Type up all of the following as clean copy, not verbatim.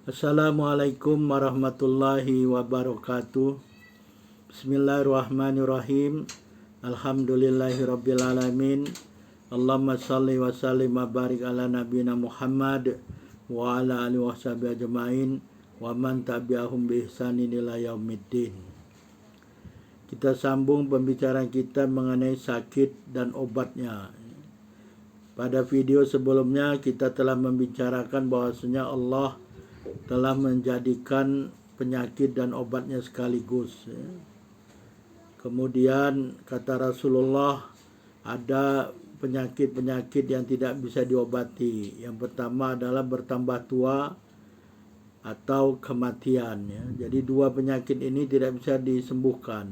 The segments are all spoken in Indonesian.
Assalamualaikum warahmatullahi wabarakatuh. Bismillahirrahmanirrahim. Alhamdulillahirrabbilalamin. Allahumma salli wa sallim wa barik ala nabiyina Muhammad wa ala alihi wa sahbihi ajma'in wa man tabi'ahum bi ihsanin ila yaumiddin. Kita sambung pembicaraan kita mengenai sakit dan obatnya. Pada video sebelumnya kita telah membicarakan bahwasanya Allah telah menjadikan penyakit dan obatnya sekaligus. Kemudian kata Rasulullah, ada penyakit-penyakit yang tidak bisa diobati. Yang pertama adalah bertambah tua atau kematian. Jadi dua penyakit ini tidak bisa disembuhkan.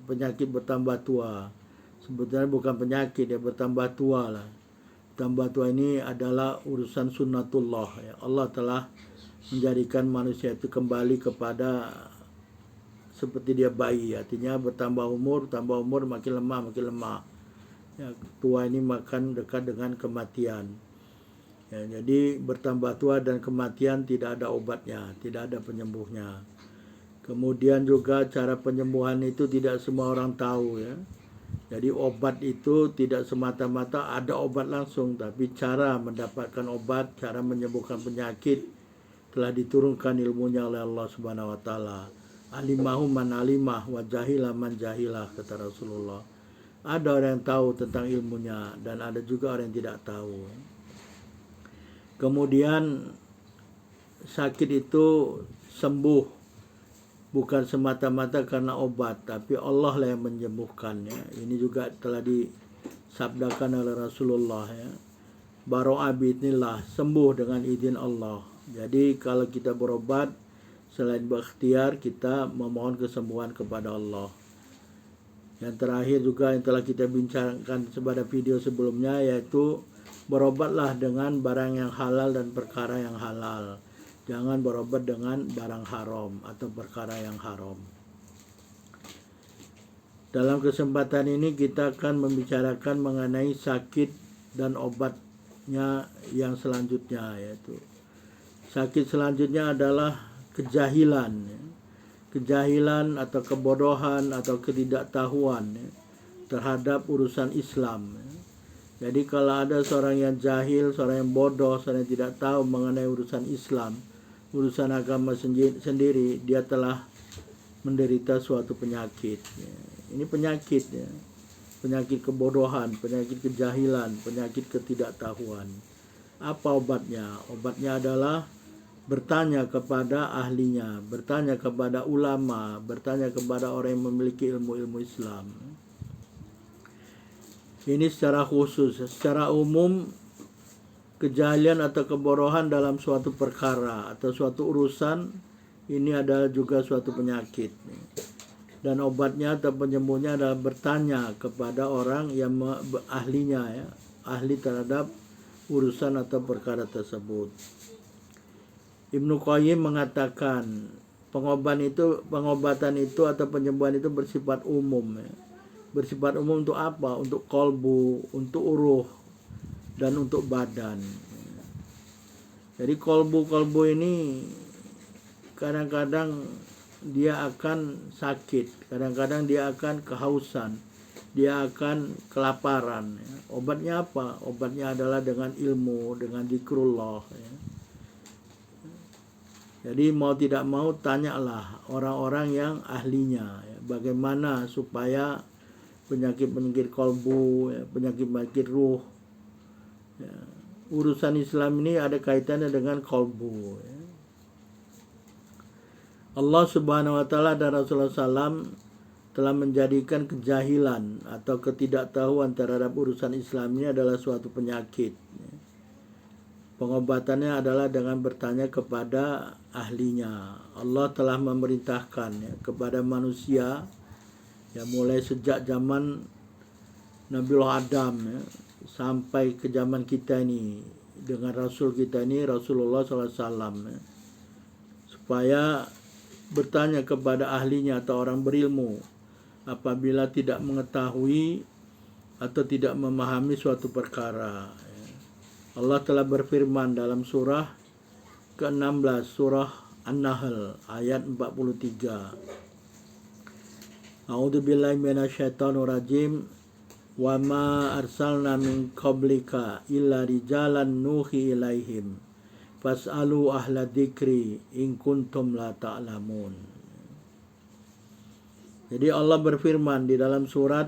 Penyakit bertambah tua, sebetulnya bukan penyakit, dia bertambah tua lah. Bertambah tua ini adalah urusan sunnatullah. Allah telah menjadikan manusia itu kembali kepada seperti dia bayi, artinya bertambah umur makin lemah. Ya, tua ini makan dekat dengan kematian. Ya, jadi bertambah tua dan kematian tidak ada obatnya, tidak ada penyembuhnya. Kemudian juga cara penyembuhan itu tidak semua orang tahu ya. Jadi obat itu tidak semata-mata ada obat langsung, tapi cara mendapatkan obat, cara menyembuhkan penyakit telah diturunkan ilmunya oleh Allah Subhanahu wa taala. Alimahu man alimah wa jahilah man jahilah, kata Rasulullah. Ada orang yang tahu tentang ilmunya dan ada juga orang yang tidak tahu. Kemudian sakit itu sembuh bukan semata-mata karena obat, tapi Allah lah yang menyembuhkannya. Ini juga telah disabdakan oleh Rasulullah ya. Baro'a bi'idznillah, sembuh dengan izin Allah. Jadi kalau kita berobat, selain berikhtiar, kita memohon kesembuhan kepada Allah. Yang terakhir juga yang telah kita bincangkan pada video sebelumnya, yaitu berobatlah dengan barang yang halal dan perkara yang halal. Jangan berobat dengan barang haram atau perkara yang haram. Dalam kesempatan ini kita akan membicarakan mengenai sakit dan obatnya yang selanjutnya, yaitu sakit selanjutnya adalah kejahilan. Kejahilan atau kebodohan atau ketidaktahuan terhadap urusan Islam. Jadi kalau ada seorang yang jahil, seorang yang bodoh, seorang yang tidak tahu mengenai urusan Islam, urusan agama sendiri, dia telah menderita suatu penyakit. Ini penyakit ya. Penyakit kebodohan, penyakit kejahilan, penyakit ketidaktahuan. Apa obatnya? Obatnya adalah bertanya kepada ahlinya, bertanya kepada ulama, bertanya kepada orang yang memiliki ilmu-ilmu Islam. Ini secara khusus. Secara umum, kejahilan atau kebodohan dalam suatu perkara atau suatu urusan ini adalah juga suatu penyakit. Dan obatnya atau penyembuhnya adalah bertanya kepada orang yang ahlinya ya, ahli terhadap urusan atau perkara tersebut. Ibnu Qayyim mengatakan pengobatan itu atau penyembuhan itu bersifat umum ya. Bersifat umum untuk apa? Untuk kolbu, untuk uruh, dan untuk badan. Jadi kolbu ini kadang-kadang dia akan sakit, kadang-kadang dia akan kehausan, dia akan kelaparan. Obatnya apa? Obatnya adalah dengan ilmu, dengan zikrullah. Jadi mau tidak mau tanyalah orang-orang yang ahlinya. Bagaimana supaya penyakit-penyakit kolbu, penyakit-penyakit ruh, urusan Islam ini ada kaitannya dengan kolbu. Allah Subhanahu wa taala dan Rasulullah SAW telah menjadikan kejahilan atau ketidaktahuan terhadap urusan Islam ini adalah suatu penyakit. Pengobatannya adalah dengan bertanya kepada ahlinya. Allah telah memerintahkan kepada manusia mulai sejak zaman Nabiullah Adam sampai ke zaman kita ini dengan Rasul kita ini Rasulullah SAW supaya bertanya kepada ahlinya atau orang berilmu apabila tidak mengetahui atau tidak memahami suatu perkara. Allah telah berfirman dalam surah ke-16 surah An-Nahl ayat 43. A'udzubillahi minasyaitonir rajim. Wa ma arsalna min qablika illa rijalan nuhi ilaihim fas'alu ahla dzikri in kuntum la ta'lamun. Jadi Allah berfirman di dalam surat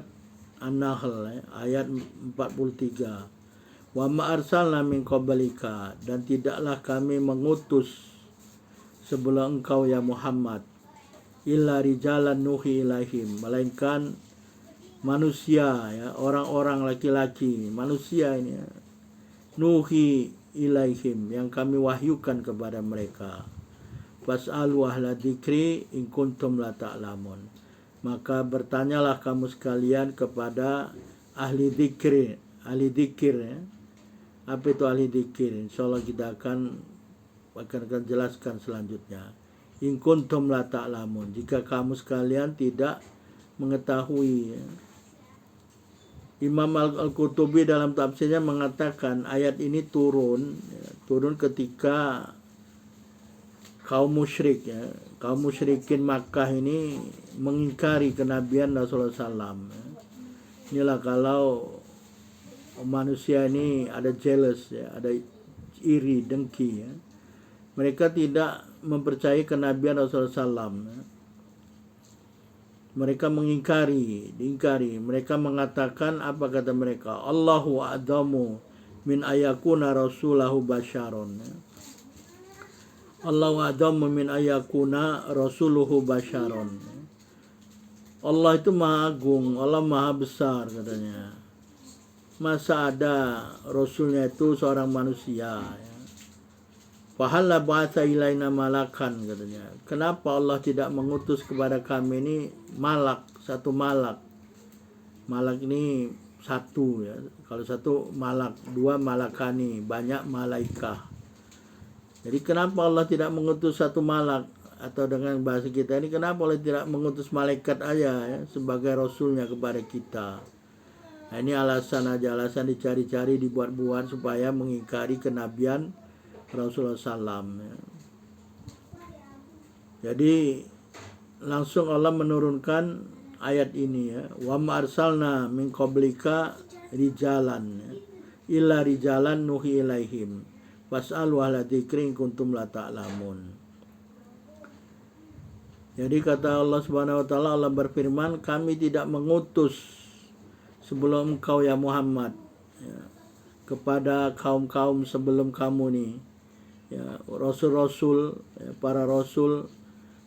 An-Nahl ayat 43. Wa ma arsalna min qablika, dan tidaklah kami mengutus sebelum engkau ya Muhammad, illa rijalan nuhi ilaihim, melainkan manusia, ya, orang-orang laki-laki, manusia ini, ya, nuhi ilaihim, yang kami wahyukan kepada mereka. Fas'alu ahla dzikri in kuntum la ta'lamun. Maka bertanyalah kamu sekalian kepada ahli dzikir, ya. Apa itu ahli dzikir? Insyaallah kita akan jelaskan selanjutnya. In kuntum la ta'lamun, jika kamu sekalian tidak mengetahui, ya. Imam Al-Qurtubi dalam tafsirnya mengatakan ayat ini turun ketika kaum musyrik, ya, kaum musyrikin Makkah ini mengingkari kenabian Rasulullah SAW. Inilah kalau manusia ini ada jealous, ya, ada iri, dengki, ya. Mereka tidak mempercayai kenabian Rasulullah SAW. Ya. Mereka diingkari. Mereka mengatakan, apa kata mereka? Allahu a'damu min ayakuna rasulahu basyaron. Ya. Allahu a'damu min ayakuna rasuluhu basyaron. Ya. Allah itu maha agung, Allah maha besar, katanya. Masa ada Rasulnya itu seorang manusia, ya. Fahalla ba'atha ilaina malakan, katanya. Kenapa Allah tidak mengutus kepada kami ini malak, satu malak. Malak ini satu, ya. Kalau satu malak, dua malakani, banyak malaikah. Jadi kenapa Allah tidak mengutus satu malak? Atau dengan bahasa kita ini, kenapa Allah tidak mengutus malaikat aja, ya, sebagai Rasulnya kepada kita? Nah, ini alasan dicari-cari, dibuat-buat supaya mengingkari kenabian Rasulullah SAW. Ya. Jadi langsung Allah menurunkan ayat ini, ya. Wa ma arsalna min qablika rijalan, ya, illa rijalan nuhi ilaihim fas'alu ahla dzikri in kuntum la ta'lamun. Jadi kata Allah Subhanahu wa taala, Allah berfirman, kami tidak mengutus sebelum engkau ya Muhammad, ya, kepada kaum-kaum sebelum kamu nih, ya, rasul-rasul, ya, para rasul,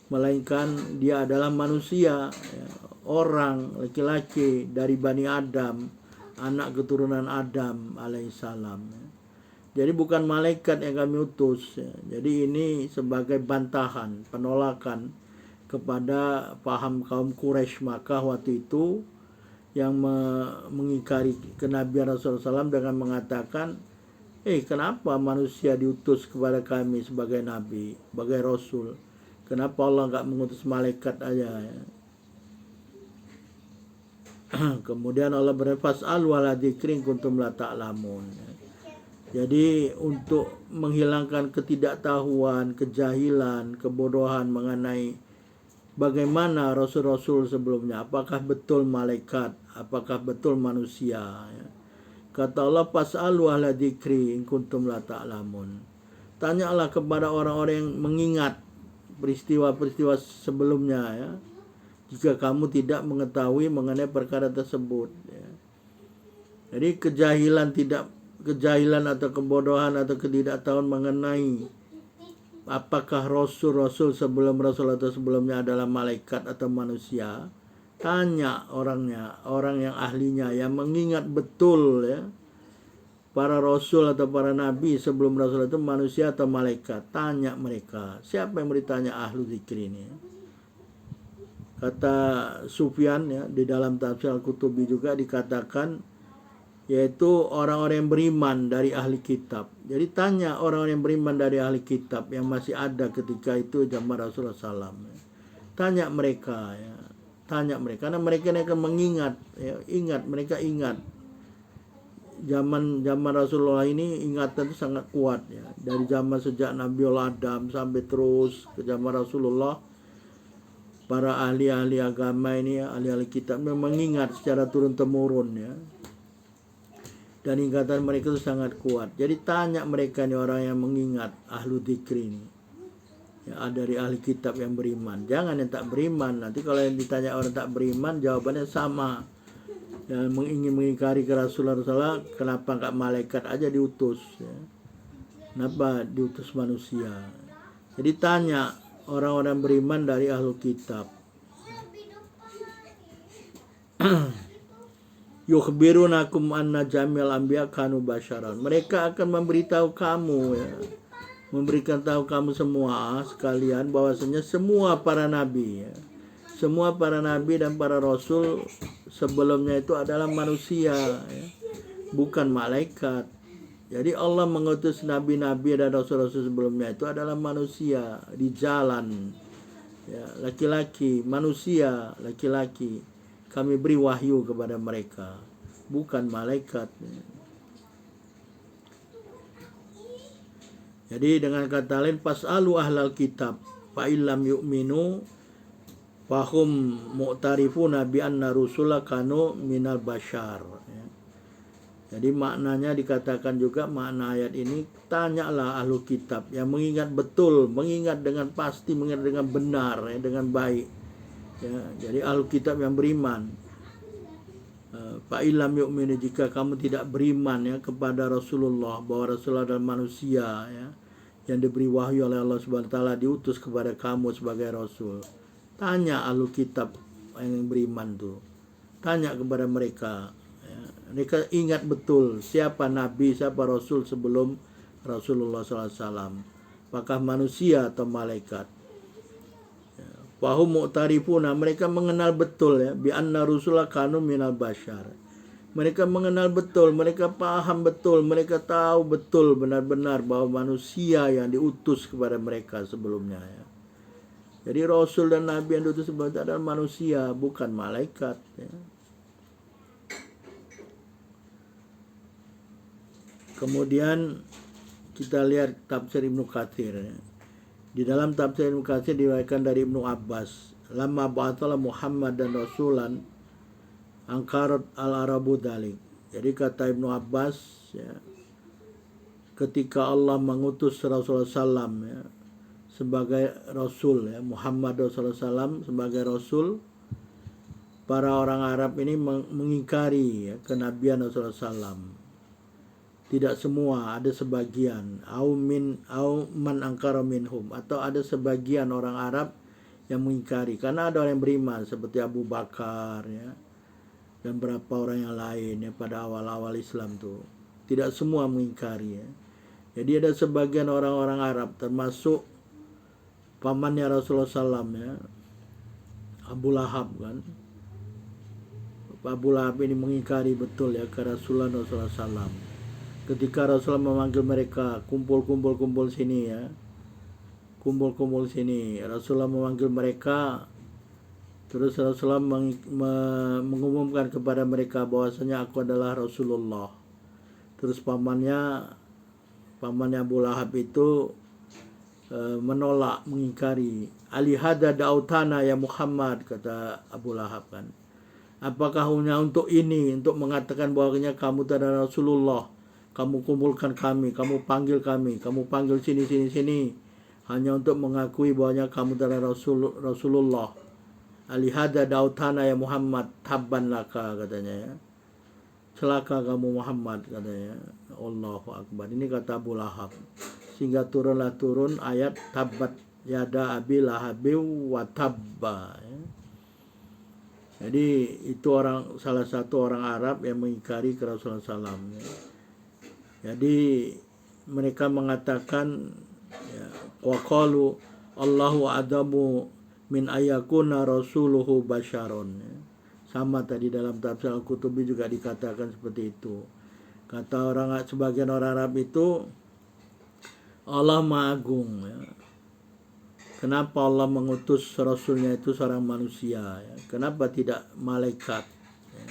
melainkan dia adalah manusia, ya, orang laki-laki dari Bani Adam, anak keturunan Adam alaihissalam, ya. Jadi bukan malaikat yang kami utus, ya. Jadi ini sebagai bantahan, penolakan kepada paham kaum Quraisy Makkah waktu itu yang mengingkari kenabian Rasulullah SAW dengan mengatakan, kenapa manusia diutus kepada kami sebagai nabi, sebagai rasul? Kenapa Allah nggak mengutus malaikat aja, ya? Kemudian Allah berfirman, fas'alu ahla dzikri in kuntum la ta'lamun. Jadi untuk menghilangkan ketidaktahuan, kejahilan, kebodohan mengenai bagaimana rasul-rasul sebelumnya, apakah betul malaikat, apakah betul manusia, ya. Kata Allah, fas'alu ahla dzikri in kuntum la ta'lamun. Tanyalah kepada orang-orang yang mengingat peristiwa-peristiwa sebelumnya, ya, jika kamu tidak mengetahui mengenai perkara tersebut, ya. Jadi kejahilan atau kebodohan atau ketidaktahuan mengenai apakah rasul-rasul sebelum rasul atau sebelumnya adalah malaikat atau manusia, tanya orangnya, orang yang ahlinya, yang mengingat betul, ya, para rasul atau para nabi sebelum rasul itu manusia atau malaikat. Tanya mereka. Siapa yang ditanya ahlu zikri ini? Kata Sufyan, ya, di dalam tafsir Al-Qurtubi juga dikatakan, yaitu orang-orang yang beriman dari ahli kitab. Jadi tanya orang-orang yang beriman dari ahli kitab yang masih ada ketika itu zaman Rasulullah SAW. Tanya mereka, ya. Tanya mereka, karena mereka akan mengingat, ya, mereka ingat. zaman Rasulullah ini ingatan itu sangat kuat ya. Dari zaman sejak Nabiullah Adam sampai terus ke zaman Rasulullah, para ahli-ahli agama ini, ahli-ahli kitab mengingat secara turun-temurun ya. Dan ingatan mereka itu sangat kuat. Jadi tanya mereka nih, orang yang mengingat, ahlu dzikri ini. Ya, dari ahli kitab yang beriman. Jangan yang tak beriman. Nanti kalau yang ditanya orang tak beriman, jawabannya sama. Yang ingin mengingkari ke Rasulullah, kenapa enggak malaikat aja diutus ya? Kenapa diutus manusia? Jadi tanya orang-orang beriman dari ahlu kitab. Yukhbirunakum anna jamil anbiya kanu basyaran. Mereka akan memberitahu kamu ya, memberikan tahu kamu semua sekalian bahwasanya semua para nabi ya, semua para nabi dan para rasul sebelumnya itu adalah manusia ya, bukan malaikat. Jadi Allah mengutus nabi-nabi dan rasul-rasul sebelumnya itu adalah manusia di jalan ya, laki-laki, manusia laki-laki. Kami beri wahyu kepada mereka, bukan malaikat. Jadi dengan kata lain, fas'alu ahlal kitab fa illam yu'minu fahum mu'tarifuna bi anna rusula kanu minal bashar. Jadi maknanya dikatakan juga, makna ayat ini, tanyalah ahlu kitab yang mengingat betul, mengingat dengan pasti, mengingat dengan benar ya, dengan baik. Ya, jadi ahlu kitab yang beriman. Fa illam yu'minu, jika kamu tidak beriman ya kepada Rasulullah, bahwa Rasulullah adalah manusia ya, yang diberi wahyu oleh Allah Subhanahu wa taala, diutus kepada kamu sebagai rasul. Tanya ahlu kitab yang beriman tuh. Tanya kepada mereka ya. Mereka ingat betul siapa nabi, siapa rasul sebelum Rasulullah SAW. Apakah manusia atau malaikat? Wahum mu'tarifuna, mereka mengenal betul ya, bi anna rusula kanu minal bashar. Mereka mengenal betul, mereka paham betul, mereka tahu betul benar-benar bahwa manusia yang diutus kepada mereka sebelumnya ya. Jadi rasul dan nabi yang diutus sebelumnya adalah manusia, bukan malaikat ya. Kemudian kita lihat tafsir Ibnu Katsir ya. Di dalam tafsir Ibnu Katsir diriwayatkan dari Ibnu Abbas, lamma ba'athala Muhammad dan rasulan angkarat al-arabu dalik. Jadi kata Ibnu Abbas ya, ketika Allah mengutus Rasulullah SAW ya, sebagai rasul ya, Muhammad Rasulullah SAW sebagai rasul, para orang Arab ini mengingkari ya, kenabian Rasulullah SAW. Tidak semua, ada sebagian, au man angkara minhum, atau ada sebagian orang Arab yang mengingkari, karena ada orang yang beriman seperti Abu Bakar ya, dan beberapa orang yang lain ya, pada awal-awal Islam tuh. Tidak semua mengingkari ya. Jadi ada sebagian orang-orang Arab, termasuk pamannya Rasulullah SAW ya, Abu Lahab kan. Abu Lahab ini mengingkari betul ya ke Rasulullah SAW. Ketika Rasulullah memanggil mereka, kumpul sini ya, kumpul sini. Rasulullah memanggil mereka, terus Rasulullah mengumumkan kepada mereka bahwasanya aku adalah Rasulullah. Terus pamannya Abu Lahab itu menolak, mengingkari. Alihada da'utana ya Muhammad, kata Abu Lahab kan. Apakah hanya untuk ini, untuk mengatakan bahwasanya kamu adalah Rasulullah? Kamu kumpulkan kami, kamu panggil sini, hanya untuk mengakui bahwanya kamu adalah Rasulullah. Alihada dautana ya Muhammad, tabban laka, katanya ya. Celaka kamu Muhammad, katanya. Allahu Akbar. Ini kata Abu Lahab. Sehingga turun ayat tabbat yada abi lahabi wa tabba ya. Jadi itu salah satu orang Arab yang mengingkari ke Rasulullah SAW ya. Jadi mereka mengatakan ya, wa qalu Allahu adamu min ayakuna rasuluhu basyaron ya. Sama tadi dalam tafsir Al-Qutubi juga dikatakan seperti itu. Kata sebagian orang Arab itu, Allah Maha Agung ya. Kenapa Allah mengutus rasulnya itu seorang manusia ya? Kenapa tidak malaikat ya?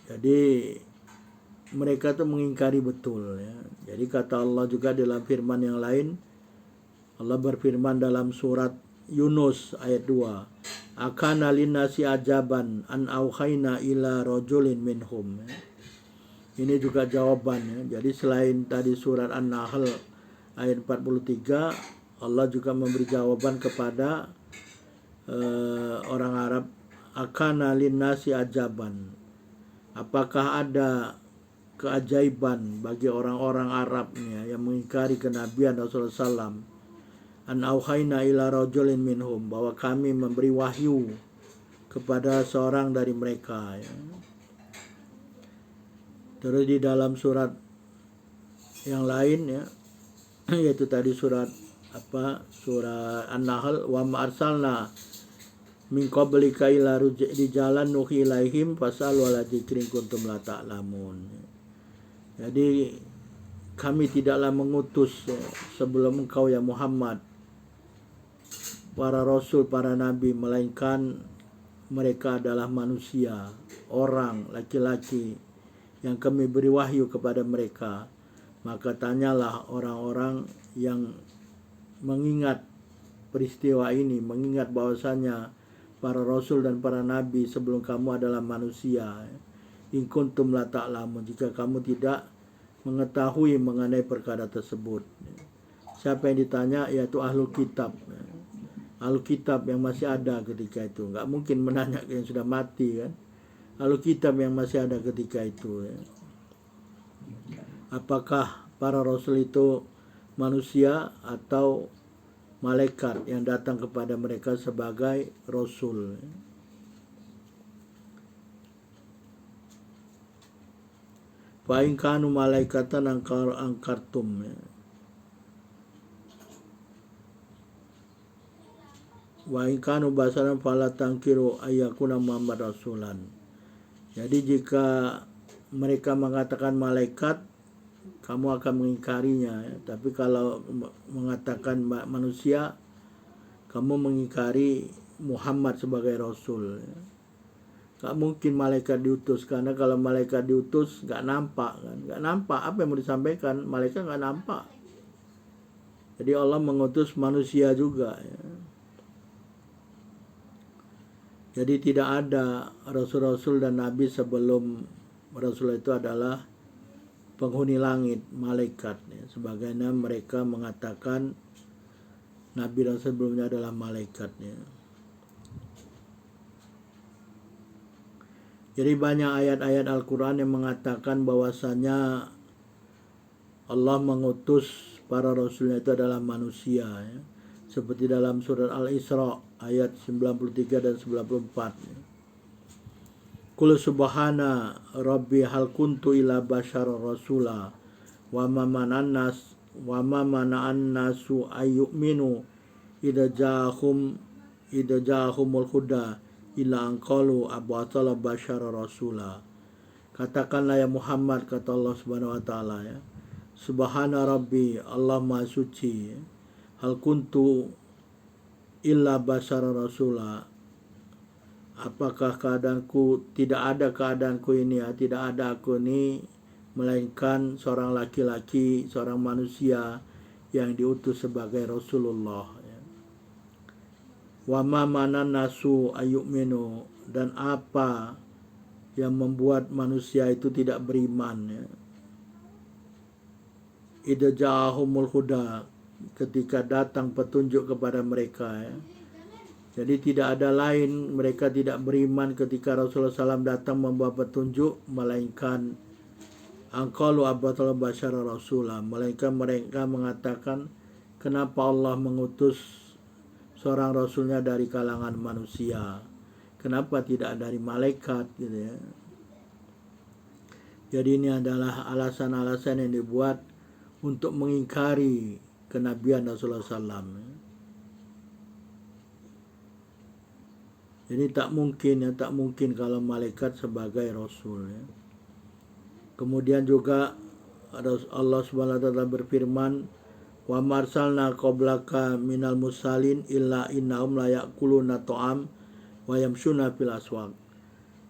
Jadi mereka tuh mengingkari betul ya. Jadi kata Allah juga dalam firman yang lain, Allah berfirman dalam surat Yunus ayat 2, akana linnasi ajaban an auhayna ila rajulin minhum. Ini juga jawabannya. Jadi selain tadi surat An-Nahl ayat 43, Allah juga memberi jawaban kepada orang Arab, akana linnasi ajaban. Apakah ada keajaiban bagi orang-orang Arabnya yang mengingkari kenabian Rasulullah SAW, an auhayna ila rajulin minhum, bahwa kami memberi wahyu kepada seorang dari mereka ya. Terus di dalam surat yang lain ya, yaitu tadi surat An-Nahl, wa ma arsalna min qablika ila rijalan nuhi ilaihim fasal wala dzikrin kuntum la ta'lamun. Jadi kami tidaklah mengutus sebelum engkau ya Muhammad para rasul, para nabi, melainkan mereka adalah manusia, orang, laki-laki yang kami beri wahyu kepada mereka. Maka tanyalah orang-orang yang mengingat peristiwa ini, mengingat bahwasanya para rasul dan para nabi sebelum kamu adalah manusia. In kuntum la ta'lamun, jika kamu tidak mengetahui mengenai perkara tersebut. Siapa yang ditanya? Yaitu ahlul kitab. Ahlul kitab yang masih ada ketika itu. Nggak mungkin menanya yang sudah mati kan. Ahlul kitab yang masih ada ketika itu ya. Apakah para rasul itu manusia atau malaikat yang datang kepada mereka sebagai rasul? Fa in kanu malaikatan angkartum ya. Wa in kanu basaran fala tangkiru ayyakuna Muhammad rasulan. Jadi jika mereka mengatakan malaikat, kamu akan mengingkarinya ya. Tapi kalau mengatakan manusia, kamu mengingkari Muhammad sebagai rasul ya. Gak mungkin malaikat diutus, karena kalau malaikat diutus gak nampak kan, gak nampak apa yang mau disampaikan, malaikat gak nampak. Jadi Allah mengutus manusia juga ya. Jadi tidak ada rasul-rasul dan nabi sebelum rasul itu adalah penghuni langit, malaikat ya. Sebagaimana mereka mengatakan nabi dan sebelumnya adalah malaikat ya. Jadi banyak ayat-ayat Al-Quran yang mengatakan bahwasanya Allah mengutus para rasulnya itu adalah manusia ya. Seperti dalam surat Al-Isra ayat 93 dan 94 ya. Qul subhana rabbi hal kuntu ila bashar rasula wa ma mana'an nasu ayyuminu idza ja'ahumul huda illa anqalu abatala bashar rasula. Katakanlah ya Muhammad, kata Allah Subhanahu wa taala ya, subhana rabbi, Allah maha suci ya. Hal kuntu illa bashar rasula, apakah keadaanku, tidak ada keadaanku ini ya, tidak ada aku ini melainkan seorang laki-laki, seorang manusia yang diutus sebagai Rasulullah ya. Wa ma manan nasu ayyuminu, dan apa yang membuat manusia itu tidak beriman ya. Idza ja'ahumul huda, ketika datang petunjuk kepada mereka ya. Jadi tidak ada lain, mereka tidak beriman ketika Rasulullah SAW datang membawa petunjuk, melainkan angkalu abatal basyara rasulah, melainkan mereka mengatakan, kenapa Allah mengutus seorang rasulnya dari kalangan manusia, kenapa tidak dari malaikat gitu ya. Jadi ini adalah alasan-alasan yang dibuat untuk mengingkari kenabian Rasulullah SAW. Jadi tak mungkin kalau malaikat sebagai rasul ya. Kemudian juga Allah Subhanahu wa taala berfirman, wa marsalna qablaka minal mursalin illa innahum la ya'kuluna ta'am wa yamshuna fil aswaq.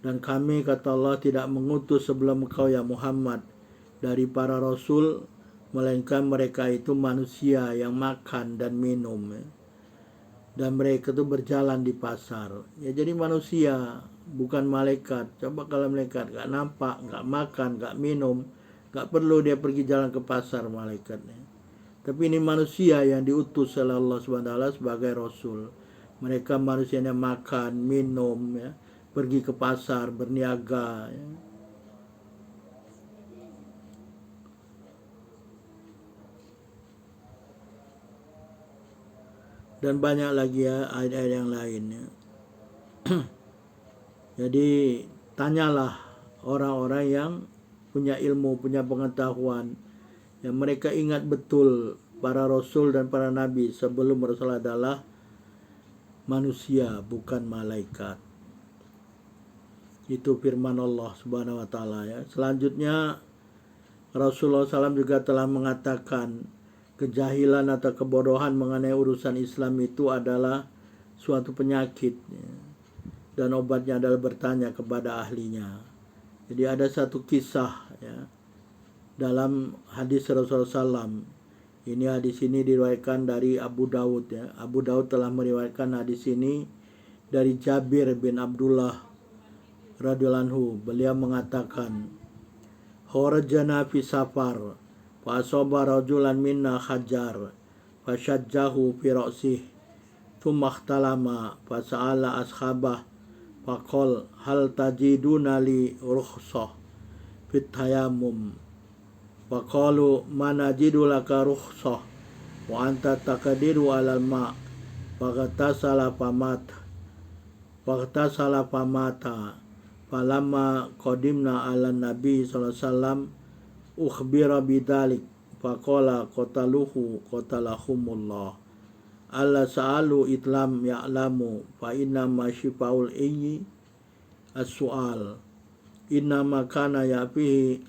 Dan kami, kata Allah, tidak mengutus sebelum engkau ya Muhammad dari para rasul, melainkan mereka itu manusia yang makan dan minum, ya. Dan mereka itu berjalan di pasar. Ya, jadi manusia, bukan malaikat. Coba kalau malaikat gak nampak, gak makan, gak minum, gak perlu dia pergi jalan ke pasar malaikatnya. Tapi ini manusia yang diutus oleh Allah SWT sebagai rasul. Mereka manusianya makan, minum, ya, pergi ke pasar, berniaga, ya. Dan banyak lagi ya ayat-ayat yang lainnya. Jadi tanyalah orang-orang yang punya ilmu, punya pengetahuan, yang mereka ingat betul para rasul dan para nabi sebelum Rasul adalah manusia, bukan malaikat. Itu firman Allah Subhanahu wa taala, ya. Selanjutnya Rasulullah SAW juga telah mengatakan kejahilan atau kebodohan mengenai urusan Islam itu adalah suatu penyakit, ya. Dan obatnya adalah bertanya kepada ahlinya. Jadi ada satu kisah, ya, dalam hadis Rasulullah SAW. Ini hadis ini diriwayatkan dari Abu Daud, ya. Abu Daud telah meriwayatkan hadis ini dari Jabir bin Abdullah radhiyallahu anhu. Beliau mengatakan, "Kharajna fi safar, fa asaba rajulan minna hajar, fa syajjahu fi ra'sih, thumma ihtalama, fa sa'ala ashabah, fa qala hal tajiduna li rukhsah fit tayammum, fa qalu ma najidu laka rukhsah wa anta taqdiru 'alal ma', fa ghatasala famata, falamma qadimna 'alan nabi sallallahu alaihi wasallam ukhbira bidzalik, faqala qatalahumullah, alla sa'alu itlam ya'lamu, fa inna ma shifaul ayyi as-su'al, inna ma kana yafihi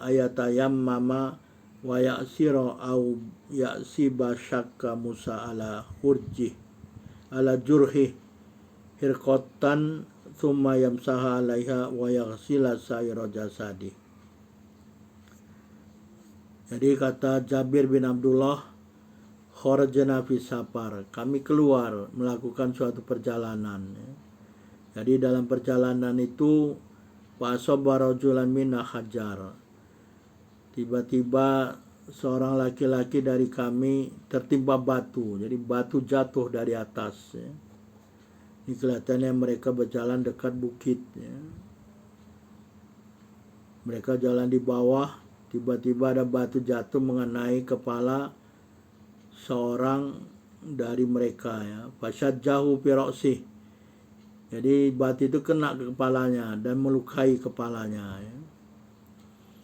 ayatayammama wa ya'sira au ya'siba syakka Musa ala jurhi hirqatan thumma yamsaha 'alaiha wa yaghsila sa'ira jasadi." Jadi kata Jabir bin Abdullah, kharajna fi safar, kami keluar melakukan suatu perjalanan, ya. Jadi dalam perjalanan itu wa asaba rajulan minna hajar, tiba-tiba seorang laki-laki dari kami tertimpa batu. Jadi batu jatuh dari atas, ya. Ini kelihatannya mereka berjalan dekat bukit, ya. Mereka jalan di bawah, tiba-tiba ada batu jatuh mengenai kepala seorang dari mereka, ya. Fasyajjahu fi ra'sih. Jadi batu itu kena ke kepalanya dan melukai kepalanya, ya.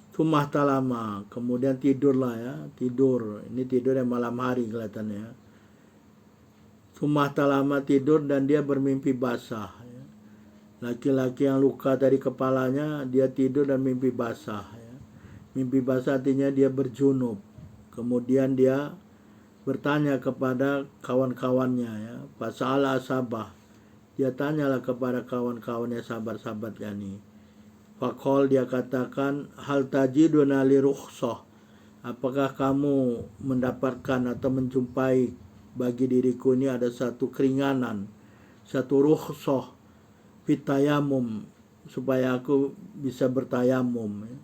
Tsumma talama, kemudian tidurlah, ya, tidur. Ini tidur yang malam hari kelihatannya. Tsumma talama, tidur dan dia bermimpi basah, ya. Laki-laki yang luka dari kepalanya, dia tidur dan mimpi basah, ya. Mimpi basah artinya dia berjunub. Kemudian dia bertanya kepada kawan-kawannya, ya. Fasa'ala ashabah, dia tanyalah kepada kawan-kawannya, sahabat-sahabat ini. Faqal, dia katakan, hal tajiduna li rukhsah, apakah kamu mendapatkan atau menjumpai bagi diriku ini ada satu keringanan, satu rukhsah fit tayamum, supaya aku bisa bertayamum, ya.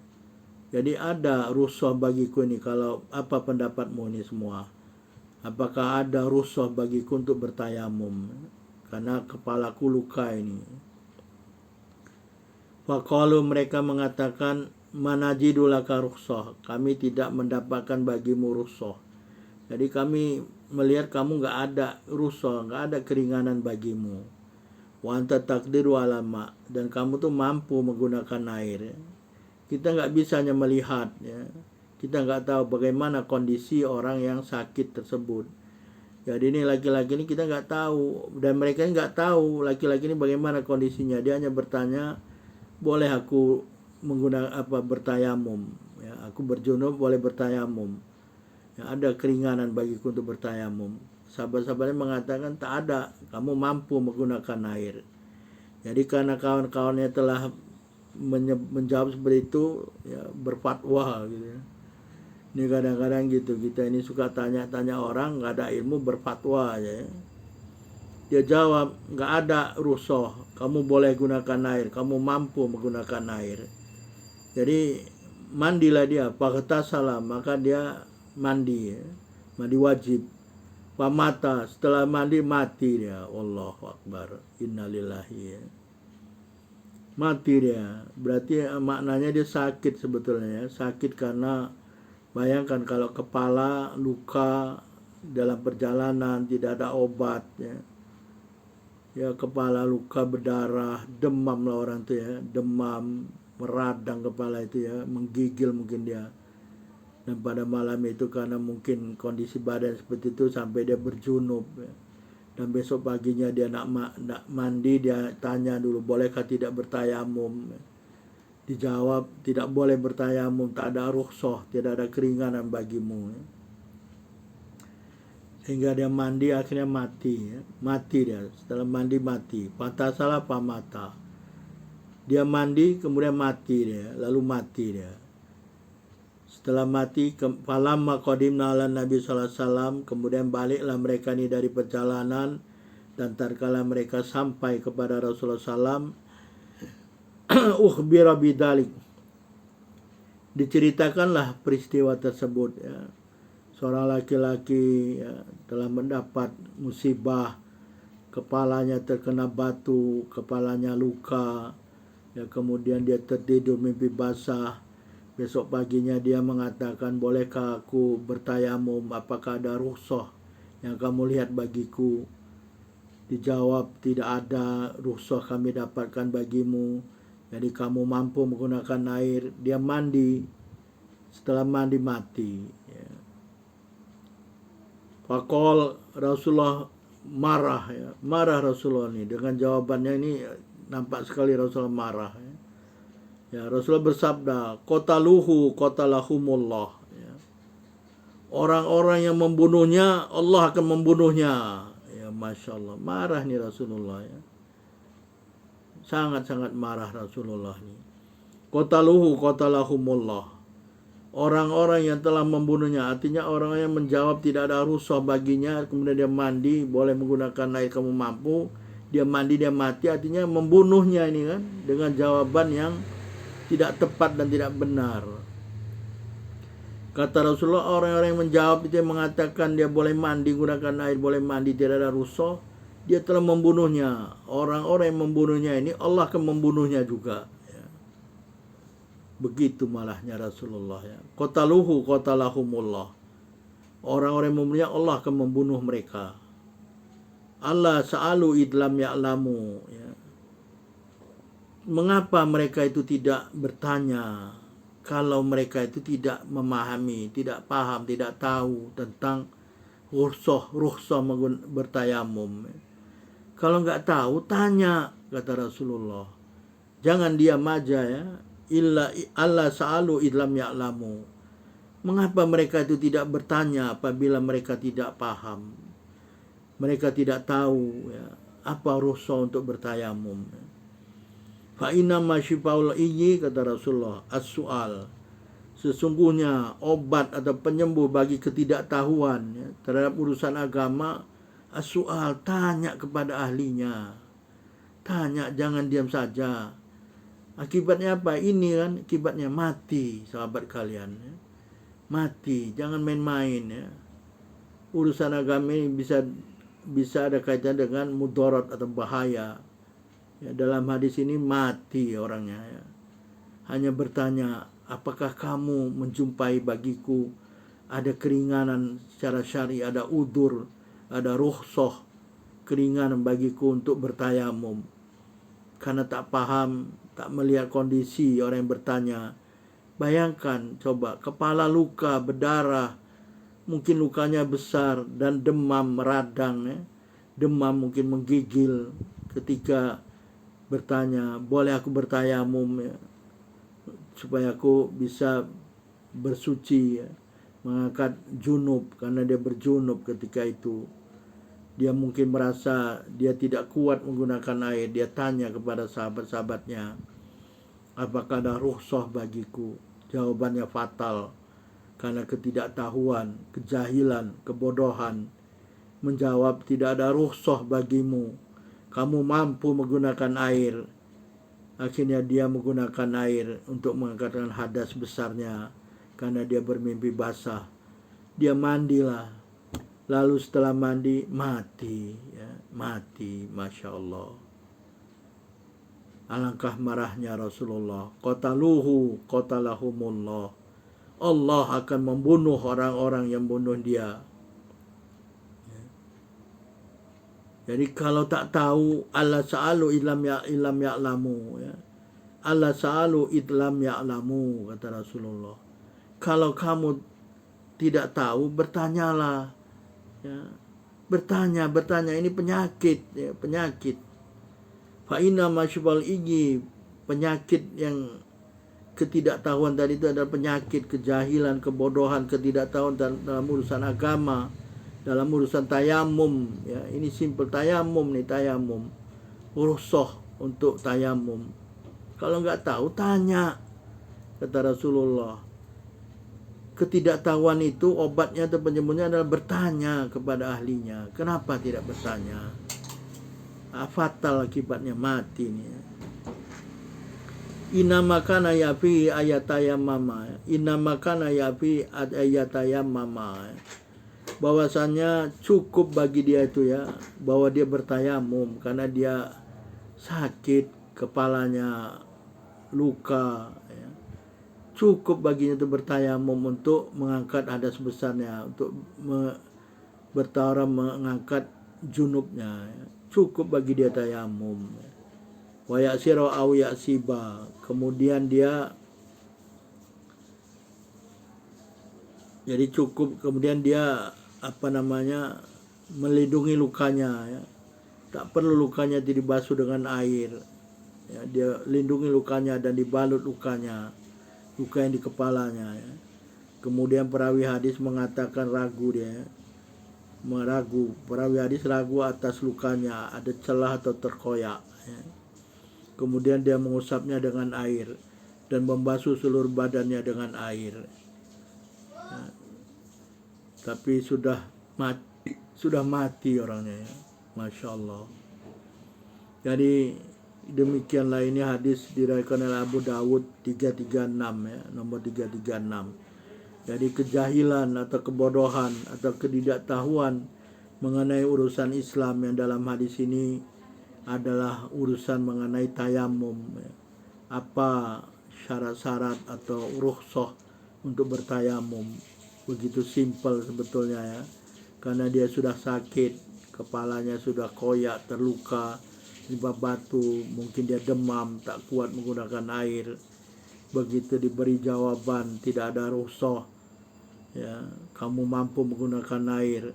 Jadi ada rukhsah bagiku ini, kalau apa pendapatmu ini semua? Apakah ada rukhsah bagiku untuk bertayamum? Karena kepalaku luka ini. Faqalu, mereka mengatakan, manajidu laka rukhsah, kami tidak mendapatkan bagimu rukhsah. Jadi kami melihat kamu nggak ada rukhsah, nggak ada keringanan bagimu. Wa anta taqdiru alama, dan kamu tuh mampu menggunakan air, ya. Kita nggak bisa hanya melihat, ya. Kita nggak tahu bagaimana kondisi orang yang sakit tersebut. Jadi ini laki-laki ini kita nggak tahu, dan mereka nggak tahu laki-laki ini bagaimana kondisinya. Dia hanya bertanya, boleh aku menggunakan bertayamum, ya, aku berjunub boleh bertayamum, ya, ada keringanan bagiku untuk bertayamum. Sahabat-sahabatnya mengatakan tak ada, kamu mampu menggunakan air. Jadi karena kawan-kawannya telah menjawab seperti itu, ya berfatwa gitu ya. Ini kadang-kadang gitu, kita ini suka tanya-tanya orang nggak ada ilmu, berfatwa aja ya. Dia jawab, nggak ada rukhsah, kamu boleh gunakan air, kamu mampu menggunakan air. Jadi mandilah dia, salam, maka dia mandi ya. Mandi wajib. Pamata, setelah mandi mati dia. Allahu Akbar, innalillahi ya. Mati dia, berarti maknanya dia sakit sebetulnya ya. Sakit karena bayangkan kalau kepala luka dalam perjalanan tidak ada obat ya. Ya kepala luka berdarah, demam lah orang itu ya, demam, meradang kepala itu ya, menggigil mungkin dia. Dan pada malam itu karena mungkin kondisi badan seperti itu sampai dia berjunub ya. Dan besok paginya dia nak mandi, dia tanya dulu bolehkah tidak bertayamum. Dijawab tidak boleh bertayamum, tak ada rukhsah, tidak ada keringanan bagimu ya. Sehingga dia mandi akhirnya mati ya. Mati dia, setelah mandi mati. Salah pamata. Dia mandi kemudian mati dia, lalu mati dia. Setelah mati, falamma qadimna ala Nabi sallallahu alaihi wasallam, kemudian baliklah mereka ini dari perjalanan, dan tatkala mereka sampai kepada Rasulullah sallam, ukhbira bidalik, diceritakanlah peristiwa tersebut ya. Seorang laki-laki ya, telah mendapat musibah, kepalanya terkena batu, kepalanya luka ya, kemudian dia tertidur mimpi basah. Besok paginya dia mengatakan, bolehkah aku bertayamum, apakah ada rukhsah yang kamu lihat bagiku? Dijawab, tidak ada rukhsah kami dapatkan bagimu, jadi kamu mampu menggunakan air. Dia mandi, setelah mandi mati ya. Faqal, Rasulullah marah ya, marah Rasulullah ini dengan jawabannya ini, nampak sekali Rasulullah marah ya. Ya, Rasulullah bersabda, qataluhu qatalahumullah ya. Orang-orang yang membunuhnya, Allah akan membunuhnya. Ya, Masya Allah, marah nih Rasulullah ya. Sangat-sangat marah Rasulullah ini. Qataluhu qatalahumullah. Orang-orang yang telah membunuhnya, artinya orang yang menjawab tidak ada rukhsah baginya, kemudian dia mandi, boleh menggunakan air kamu mampu, dia mandi, dia mati, artinya membunuhnya ini kan, dengan jawaban yang tidak tepat dan tidak benar. Kata Rasulullah, orang-orang yang menjawab itu, yang mengatakan dia boleh mandi, gunakan air, boleh mandi, tidak ada rukhsah, dia telah membunuhnya. Orang-orang yang membunuhnya ini, Allah akan membunuhnya juga ya. Begitu malahnya Rasulullah ya. Qataluhu qatalahumullah. Orang-orang yang membunuhnya, Allah akan membunuh mereka. Allah sa'alu idlam ya'lamu ya. Mengapa mereka itu tidak bertanya kalau mereka itu tidak memahami, tidak paham, tidak tahu tentang rukhsah bertayamum. Kalau nggak tahu, tanya, kata Rasulullah. Jangan diam aja ya. Illa Allah sa'alu idlam ya'lamu. Mengapa mereka itu tidak bertanya apabila mereka tidak paham? Mereka tidak tahu ya, apa rukhsah untuk bertayamum. Fa inna ma syifaul iyyi, kata Rasulullah, as-su'al. Sesungguhnya obat atau penyembuh bagi ketidaktahuan ya, terhadap urusan agama, as-su'al, tanya kepada ahlinya. Tanya, jangan diam saja. Akibatnya apa? Ini kan akibatnya mati, sahabat kalian ya. Mati, jangan main-main ya. Urusan agama ini bisa ada kaitan dengan mudarat atau bahaya. Ya, dalam hadis ini mati orangnya ya. Hanya bertanya, apakah kamu menjumpai bagiku ada keringanan secara syar'i, ada udur, ada rukhsah, keringanan bagiku untuk bertayamum. Karena tak paham, tak melihat kondisi orang yang bertanya. Bayangkan coba, kepala luka, berdarah, mungkin lukanya besar dan demam meradang ya. Demam mungkin menggigil ketika bertanya, boleh aku bertayamum ya, supaya aku bisa bersuci ya, mengangkat junub, karena dia berjunub ketika itu. Dia mungkin merasa dia tidak kuat menggunakan air. Dia tanya kepada sahabat-sahabatnya, apakah ada rukhsah bagiku? Jawabannya fatal. Karena ketidaktahuan, kejahilan, kebodohan. Menjawab, tidak ada rukhsah bagimu. Kamu mampu menggunakan air. Akhirnya dia menggunakan air untuk mengangkatkan hadas besarnya. Karena dia bermimpi basah. Dia mandilah. Lalu setelah mandi, mati. Ya, mati, Masya Allah. Alangkah marahnya Rasulullah. Qataluhu, qatalahumullah. Allah akan membunuh orang-orang yang bunuh dia. Jadi kalau tak tahu, Allah sa'alu ilam ya'lamu. Ya. Allah sa'alu idlam ya'lamu, kata Rasulullah. Kalau kamu tidak tahu, bertanyalah. Ya. Bertanya, ini penyakit. Ya, penyakit. Fa'inna masyubal igi, penyakit yang ketidaktahuan tadi itu adalah penyakit, kejahilan, kebodohan, ketidaktahuan dalam urusan agama, dalam urusan tayamum. Ya, ini simple tayamum nih, tayamum. Rukhsah untuk tayamum. Kalau nggak tahu, tanya, kata Rasulullah. Ketidaktahuan itu obatnya atau penyembuhnya adalah bertanya kepada ahlinya. Kenapa tidak bertanya? Fatal akibatnya, mati nih. Inamakana yafi ayatayamama. Inamakana yafi ayatayamama. Bahwasanya cukup bagi dia itu ya, bahwa dia bertayamum karena dia sakit, kepalanya luka ya. Cukup baginya itu bertayamum untuk mengangkat hadas besarnya, untuk mengangkat junubnya ya. Cukup bagi dia tayamum. Wa ya'sira aw ya'siba. Kemudian dia jadi cukup, kemudian dia melindungi lukanya ya. Tak perlu lukanya dibasuh dengan air. Ya, dia lindungi lukanya dan dibalut lukanya. Luka yang di kepalanya ya. Kemudian perawi hadis mengatakan ragu dia. Perawi hadis ragu atas lukanya, ada celah atau terkoyak ya. Kemudian dia mengusapnya dengan air dan membasuh seluruh badannya dengan air ya. Tapi sudah mati orangnya ya. Masya Allah. Jadi demikianlah ini hadis diriwayatkan oleh Abu Dawud 336 ya, nomor 336. Jadi kejahilan atau kebodohan atau ketidaktahuan mengenai urusan Islam yang dalam hadis ini adalah urusan mengenai tayamum. Apa syarat-syarat atau rukhsah untuk bertayamum. Begitu simpel sebetulnya ya. Karena dia sudah sakit, kepalanya sudah koyak, terluka, sebab batu, mungkin dia demam, tak kuat menggunakan air. Begitu diberi jawaban tidak ada rukhsah ya, kamu mampu menggunakan air,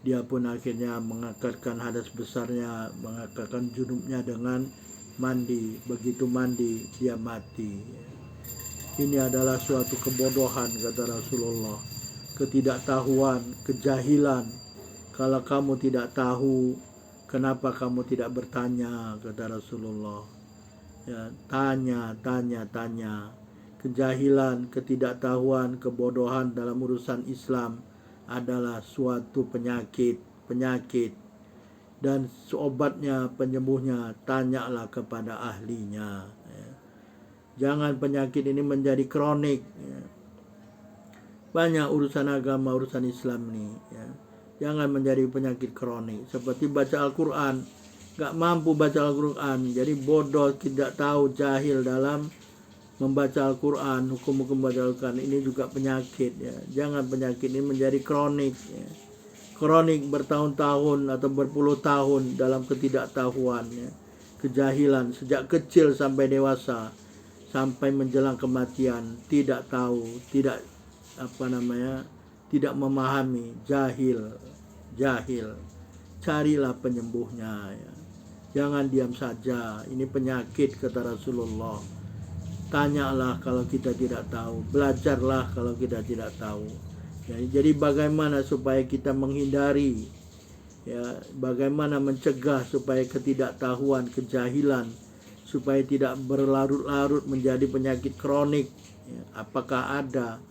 dia pun akhirnya mengangkatkan hadas besarnya, mengangkatkan junubnya dengan mandi. Begitu mandi dia mati. Ini adalah suatu kebodohan, kata Rasulullah. Ketidaktahuan, kejahilan. Kalau kamu tidak tahu, kenapa kamu tidak bertanya, kata Rasulullah. Ya, tanya. Kejahilan, ketidaktahuan, kebodohan dalam urusan Islam adalah suatu penyakit. Dan obatnya, penyembuhnya, tanyalah kepada ahlinya. Ya. Jangan penyakit ini menjadi kronik. Ya. Banyak urusan agama, urusan Islam ini. Ya. Jangan menjadi penyakit kronik. Seperti baca Al-Quran. Gak mampu baca Al-Quran. Jadi bodoh, tidak tahu, jahil dalam membaca Al-Quran, hukum-hukum baca Al-Quran. Ini juga penyakit ya. Jangan penyakit ini menjadi kronik ya. Kronik bertahun-tahun atau berpuluh tahun dalam ketidaktahuan ya. Kejahilan sejak kecil sampai dewasa, sampai menjelang kematian, tidak tahu, tidak memahami, jahil. Carilah penyembuhnya ya. Jangan diam saja. Ini penyakit, kata Rasulullah. Tanyalah kalau kita tidak tahu, belajarlah kalau kita tidak tahu. Jadi bagaimana supaya kita menghindari ya, bagaimana mencegah supaya ketidaktahuan, kejahilan, supaya tidak berlarut-larut menjadi penyakit kronik, ya, apakah ada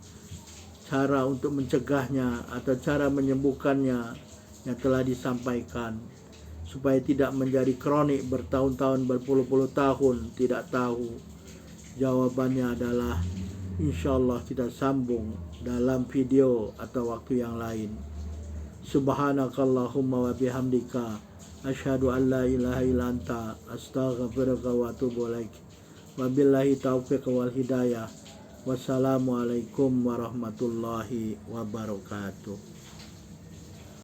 cara untuk mencegahnya atau cara menyembuhkannya yang telah disampaikan, supaya tidak menjadi kronik bertahun-tahun, berpuluh-puluh tahun tidak tahu. Jawabannya adalah insyaallah kita sambung dalam video atau waktu yang lain. Subhanakallahumma wa bihamdika asyhadu an la ilaha illa anta astaghfiruka wa atubu ilaik. Wabillahi taufiq wal hidayah. Wassalamualaikum warahmatullahi wabarakatuh.